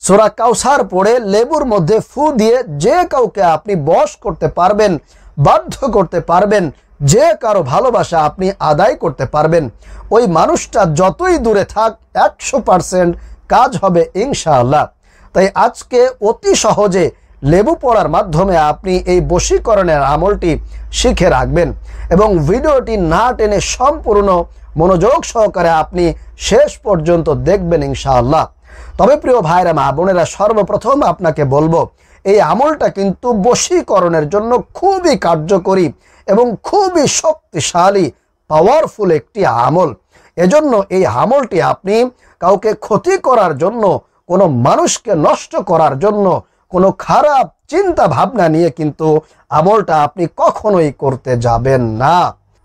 সূরা কাউসার পড়ে লেবুর মধ্যে ফু দিয়ে যে কাউকে আপনি বশ করতে পারবেন, বাধ্য করতে পারবেন, যে কারো ভালোবাসা আপনি আদায় করতে পারবেন, ওই মানুষটা যতই দূরে থাক 100% কাজ হবে ইনশাআল্লাহ। তাই আজকে অতি সহজে লেবু পড়ার মাধ্যমে আপনি এই বশীকরণের আমলটি শিখে রাখবেন এবং ভিডিওটি না টেনে সম্পূর্ণ মনোযোগ সহকারে আপনি শেষ পর্যন্ত দেখবেন ইনশাআল্লাহ। তবে প্রিয় ভাইরা মা বোনেরা, সর্বপ্রথম আপনাকে বলবো এই আমলটা কিন্তু বশীকরণের জন্য খুবই কার্যকরী এবং খুবই শক্তিশালী পাওয়ারফুল একটি আমল। এজন্য এই আমলটি আপনি কাউকে ক্ষতি করার জন্য, কোনো মানুষকে নষ্ট করার জন্য, কোনো খারাপ চিন্তা ভাবনা নিয়ে কিন্তু আমলটা আপনি কখনোই করতে যাবেন না।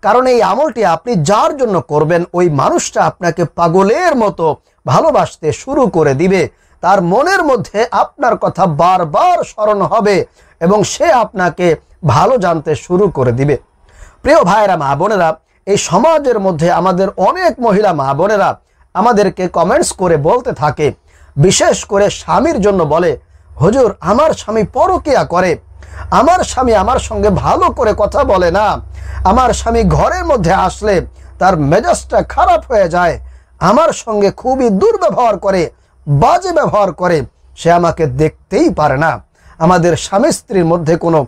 কারণ এই আমলটি আপনি যার জন্য করবেন ওই মানুষটা আপনাকে পাগলের মতো ভালোবাসতে শুরু করে দিবে। তার মনের মধ্যে আপনার কথা বারবার স্মরণ হবে এবং সে আপনাকে ভালো জানতে শুরু করে দিবে। প্রিয় ভাইরা মা বোনেরা, এই সমাজের মধ্যে আমাদের অনেক মহিলা মা বোনেরা আমাদেরকে কমেন্টস করে বলতে থাকে, বিশেষ করে স্বামীর জন্য বলে, হুজুর আমার স্বামী পরকিয়া করে, আমার স্বামী আমার সঙ্গে ভালো করে কথা বলে না, আমার স্বামী ঘরের মধ্যে আসলে তার মেজাজটা খারাপ হয়ে যায়, আমার সঙ্গে খুবই দুর্ব্যবহার করে, বাজে ব্যবহার করে, সে আমাকে দেখতেই পারে না, আমাদের স্বামী স্ত্রীর মধ্যে কোনো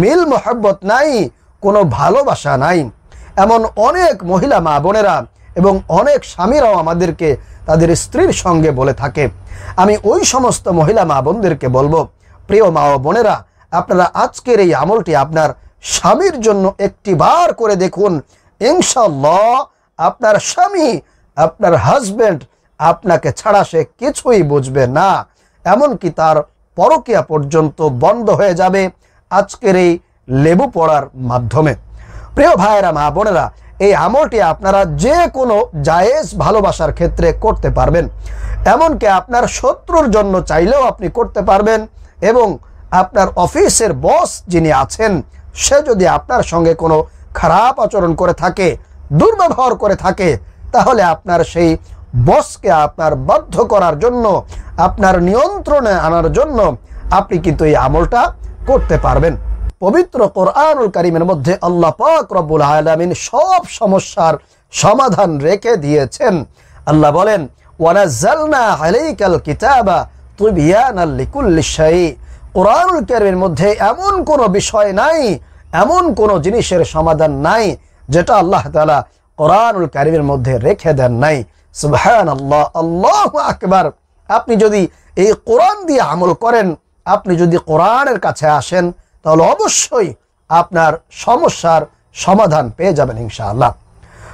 মিল মহব্বত নাই, কোনো ভালোবাসা নাই। এমন অনেক মহিলা মা বোনেরা এবং অনেক স্বামীরাও আমাদেরকে তাদের স্ত্রীর সঙ্গে বলে থাকে। আমি ওই সমস্ত মহিলা মা বোনদেরকে বলবো, প্রিয় মা ও বোনেরা, আপনারা আজকের এই আমলটি আপনার স্বামীর জন্য একটিবার করে দেখুন। ইনশাআল্লাহ আপনার স্বামী, আপনার হাজব্যান্ড আপনাকে ছাড়া সে কিছুই বুঝবে না, এমনকি তার পরকিয়া পর্যন্ত বন্ধ হয়ে যাবে আজকের এই লেবু পড়ার মাধ্যমে। প্রিয় ভাইয়েরা মা বোনেরা, এই আমলটি আপনারা যে কোনো জায়েজ ভালোবাসার ক্ষেত্রে করতে পারবেন, এমনকি আপনার শত্রুর জন্য চাইলেও আপনি করতে পারবেন এবং আপনার অফিসের বস যিনি আছেন সে যদি আপনার সঙ্গে কোনো খারাপ আচরণ করে থাকে, দুর্ব্যবহার করে থাকে, তাহলে আপনার সেই বসকে আপনার বাধ্য করার জন্য, আপনার নিয়ন্ত্রণে আনার জন্য আপনি কিন্তু এই আমলটা করতে পারবেন। পবিত্র কোরআনুল কারীমের মধ্যে আল্লাহ পাক রব্বুল আলামিন সব সমস্যার সমাধান রেখে দিয়েছেন। আল্লাহ বলেন, ওয়ানাজ্জালনা আলাইকাল কিতাবা তিবয়ানাল লিকুল্লি শাই। কোরআনুল কারীমের মধ্যে এমন কোনো বিষয় নাই, এমন কোনো জিনিসের সমাধান নাই যেটা আল্লাহ তাআলা কোরআনুল কারীমের মধ্যে রেখে দেন নাই। সুবহানাল্লাহ, আল্লাহু আকবার। আপনি যদি এই কোরআন দিয়ে আমল করেন, আপনি যদি কোরআনের কাছে আসেন, তাহলে অবশ্যই আপনার সমস্যার সমাধান পেয়ে যাবেন ইনশাআল্লাহ।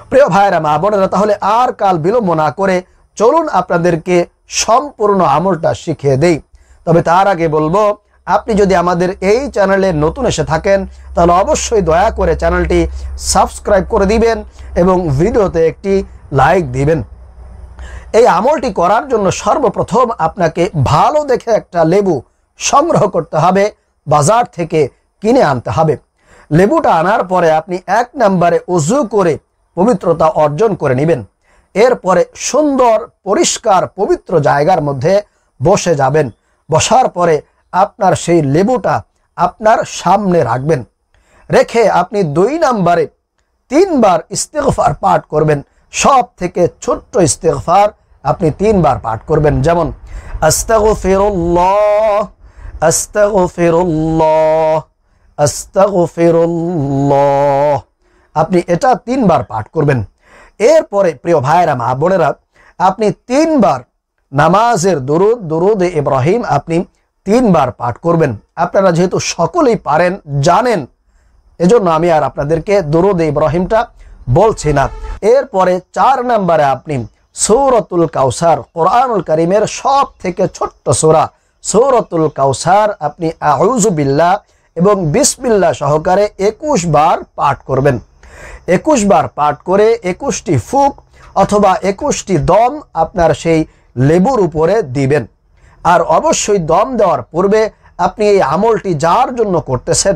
প্রিয় ভাইরা মা বোনেরা, তাহলে আর কাল বিলম্ব না করে চলুন আপনাদেরকে সম্পূর্ণ আমলটা শিখিয়ে দেই। তবে তার আগে বলবো, আপনি যদি আমাদের এই চ্যানেলে নতুন এসে থাকেন তাহলে অবশ্যই দয়া করে চ্যানেলটি সাবস্ক্রাইব করে দিবেন এবং ভিডিওতে একটি লাইক দিবেন। এই আমলটি করার জন্য সর্বপ্রথম আপনাকে ভালো দেখে একটা লেবু সংগ্রহ করতে হবে, বাজার থেকে কিনে আনতে হবে। লেবুটা আনার পরে আপনি 1 নম্বরে ওযু করে পবিত্রতা অর্জন করে নেবেন। এরপরে সুন্দর পরিষ্কার পবিত্র জায়গার মধ্যে বসে যাবেন। বসার পরে আপনার সেই লেবুটা আপনার সামনে রাখবেন। রেখে আপনি 2 নম্বরে 3 বার ইস্তিগফার পাঠ করবেন। সব থেকে ছোট্ট ইস্তিগফার আপনি 3 বার পাঠ করবেন, যেমন আস্তাগফিরুল্লাহ, আস্তাগফিরুল্লাহ, আস্তাগফিরুল্লাহ। আপনি এটা 3 বার পাঠ করবেন। এরপরে প্রিয় ভাইরা মা বোনেরা, আপনি 3 বার নামাজের দুরুদ, দুরুদে ইব্রাহিম আপনি 3 বার পাঠ করবেন। আপনারা যেহেতু সকলেই পারেন, জানেন, এজন্য আমি আর আপনাদেরকে দুরুদে ইব্রাহিমটা বলছি না। এরপরে 4 নম্বরে আপনি সূরাতুল কাউসার, কোরআনুল কারীমের সব থেকে ছোট্ট সূরা সূরাতুল কাউসার আপনি আউযু বিল্লাহ এবং বিসমিল্লাহ সহকারে 21 বার পাঠ করবেন। 21 বার পাঠ করে 21টি ফুক অথবা 21টি দম আপনার সেই লেবুর উপরে দিবেন। আর অবশ্যই দম দেওয়ার পূর্বে আপনি এই আমলটি যার জন্য করতেছেন,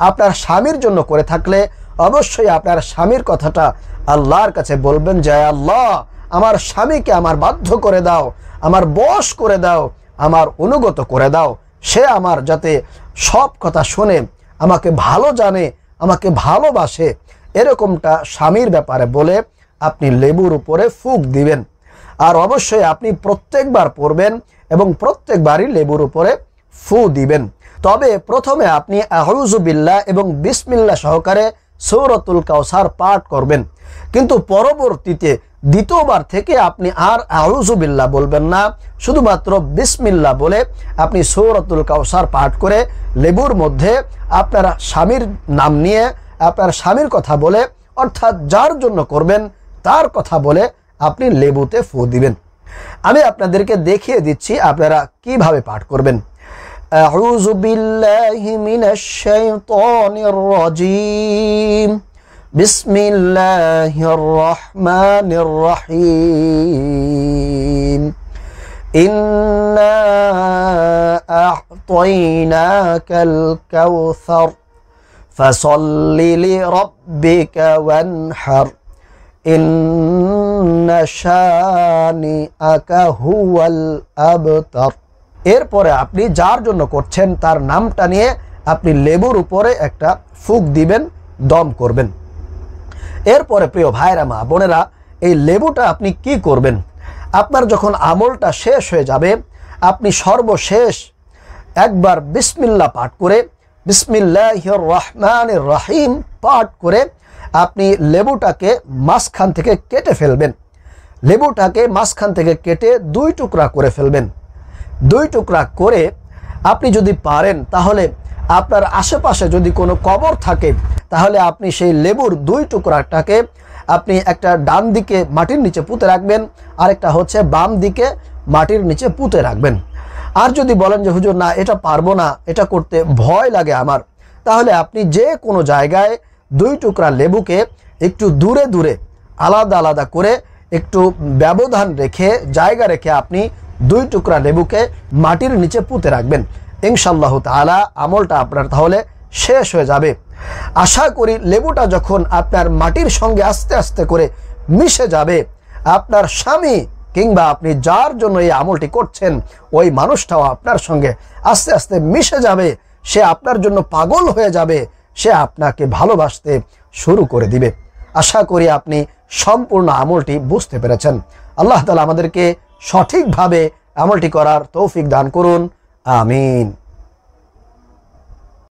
আপনার স্বামীর জন্য করে থাকলে অবশ্যই আপনার স্বামীর কথাটা আল্লাহর কাছে বলবেন যে, আল্লাহ আমার স্বামীকে আমার বাধ্য করে দাও, আমার বশ করে দাও, আমার অনুগত করে দাও, সে আমার যাতে সব কথা শুনে, আমাকে ভালো জানে, আমাকে ভালোবাসে, এরকমটা স্বামীর ব্যাপারে বলে আপনি লেবুর উপরে ফুঁক দিবেন। আর অবশ্যই আপনি প্রত্যেকবার পড়বেন এবং প্রত্যেকবারই লেবুর উপরে ফু দিবেন। তবে প্রথমে আপনি আউযু বিল্লাহ এবং বিসমিল্লাহ সহকারে সূরাতুল কাউসার পাঠ করবেন, কিন্তু পরবর্তীতে দ্বিতীয়বার থেকে আপনি আর আউযু বিল্লাহ বলবেন না, শুধুমাত্র বিসমিল্লাহ বলে আপনি সূরাতুল কাউসার পাঠ করে লেবুর মধ্যে আপনার স্বামীর নাম নিয়ে, আপনার স্বামীর কথা বলে, অর্থাৎ যার জন্য করবেন তার কথা বলে আপনি লেবুতে ফু দিবেন। আমি আপনাদেরকে দেখিয়ে দিচ্ছি আপনারা কিভাবে পাঠ করবেন। আউযু বিল্লাহি মিনাশ শাইতানির রাজীম, বিসমিল্লাহির রহমানির রহিম, ইন্না আ'তাইনাকাল কাউসার ফাসাল্লি লিরাব্বিকা ওয়ানহার, ইন্না শানিআকা হুয়াল আবতার। এরপরে আপনি যার জন্য করছেন তার নামটা নিয়ে আপনি লেবুর উপরে একটা ফুঁক দিবেন, দম করবেন। এরপরে প্রিয় ভাইরা মা বোনেরা, এই লেবুটা আপনি কি করবেন, আপনার যখন আমলটা শেষ হয়ে যাবে আপনি সর্বশেষ একবার বিসমিল্লাহ পাঠ করে, বিসমিল্লাহির রহমানির রহিম পাঠ করে আপনি লেবুটাকে মাঝখান থেকে কেটে ফেলবেন। লেবুটাকে মাঝখান থেকে কেটে 2 টুকরা করে ফেলবেন। 2 টুকরা করে আপনি যদি পারেন তাহলে আপনার আশেপাশে যদি কোনো কবর থাকে তাহলে আপনি সেই লেবুর 2 টুকরাটাকে আপনি একটা ডান দিকে মাটির নিচে পুঁতে রাখবেন, আরেকটা হচ্ছে বাম দিকে মাটির নিচে পুঁতে রাখবেন। আর যদি বলেন যে হুজুর না এটা পারবো না, এটা করতে ভয় লাগে আমার, তাহলে আপনি যে কোনো জায়গায় 2 টুকরা লেবুকে একটু দূরে দূরে আলাদা আলাদা করে একটু ব্যবধান রেখে জায়গা রেখে আপনি 2 টুকরা লেবুকে মাটির নিচে পুঁতে রাখবেন। ইনশাআল্লাহ তাআলা আমলটা আপনার তাহলে শেষ হয়ে যাবে। আশা করি লেবুটা যখন আপনার মাটির সঙ্গে আস্তে আস্তে করে মিশে যাবে, আপনার স্বামী কিংবা আপনি যার জন্য এই আমলটি করছেন ওই মানুষটাও আপনার সঙ্গে আস্তে আস্তে মিশে যাবে, সে আপনার জন্য পাগল হয়ে যাবে, সে আপনাকে ভালোবাসতে শুরু করে দিবে। আশা করি আপনি সম্পূর্ণ আমলটি বুঝতে পেরেছেন। আল্লাহ তাআলা আমাদেরকে সঠিকভাবে আমলটি করার তৌফিক দান করুন। আমিন।